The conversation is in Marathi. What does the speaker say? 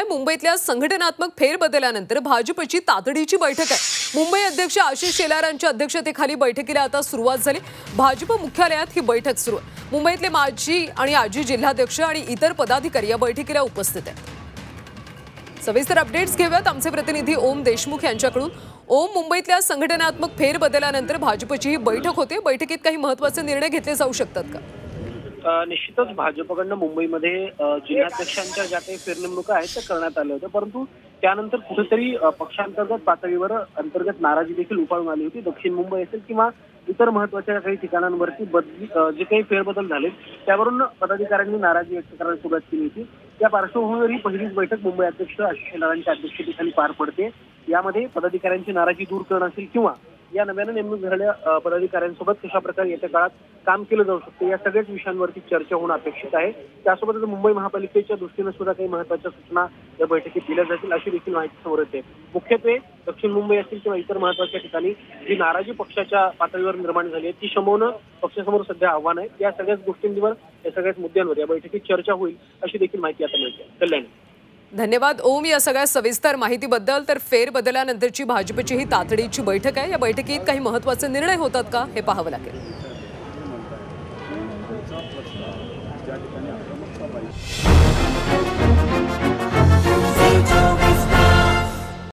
मुंबईतल्या संघटनात्मक फेरबदलानंतर भाजपची तातडीची बैठक आहे। मुंबई अध्यक्ष आशिष शेलारांच्या अध्यक्षतेखाली बैठकीला आता सुरुवात झाली। भाजप मुख्यालयात ही बैठक सुरू आहे। मुंबईतले माजी आणि आजी जिल्हाध्यक्ष आणि इतर पदाधिकारी या बैठकीला उपस्थित आहेत। सविस्तर अपडेट्स घेऊयात आमचे प्रतिनिधी ओम देशमुख यांच्याकडून। ओम, मुंबईतल्या संघटनात्मक फेरबदलानंतर भाजपची ही बैठक होते। बैठकीत काही महत्त्वाचे निर्णय घेतले जाऊ शकतात का? निश्चितच भाजपकडनं मुंबईमध्ये जिल्हाध्यक्षांच्या ज्या काही फेरनेमणुका आहेत त्या करण्यात आल्या होत्या, परंतु त्यानंतर कुठेतरी पक्षांतर्गत पातळीवर अंतर्गत नाराजी देखील उफाळून आली होती। दक्षिण मुंबई असेल किंवा इतर महत्त्वाच्या काही ठिकाणांवरती जे काही फेरबदल झाले त्यावरून पदाधिकाऱ्यांनी नाराजी व्यक्त करायला सुरुवात केली होती। त्या पार्श्वभूमीवर ही पहिलीच बैठक मुंबई अध्यक्ष आशिष शेलारांच्या अध्यक्षतेखाली पार पडते। यामध्ये पदाधिकाऱ्यांची नाराजी दूर करणं असेल किंवा या नव्यानं नेमणूक झालेल्या पदाधिकाऱ्यांसोबत कशा प्रकारे येत्या काळात काम केलं जाऊ शकते या सगळ्याच विषयांवरती चर्चा होणं अपेक्षित आहे। त्यासोबतच मुंबई महापालिकेच्या दृष्टीने सुद्धा काही महत्त्वाच्या सूचना या बैठकीत दिल्या जातील अशी देखील माहिती समोर येते। मुख्यत्वे दक्षिण मुंबई असेल किंवा इतर महत्त्वाच्या ठिकाणी जी नाराजी पक्षाच्या पातळीवर निर्माण झाली आहे ती शमवणं पक्षासमोर सध्या आव्हान आहे। या सगळ्याच गोष्टींवर या सगळ्याच मुद्द्यांवर या बैठकीत चर्चा होईल अशी देखील माहिती आता मिळते। कल्याण, धन्यवाद ओम या सगळ्या सविस्तर माहितीबद्दल। तर फेरबदलानंतरची भाजपची ही तातडीची बैठक आहे। या बैठकीत काही महत्त्वाचे निर्णय होतात का हे पाहावं लागेल।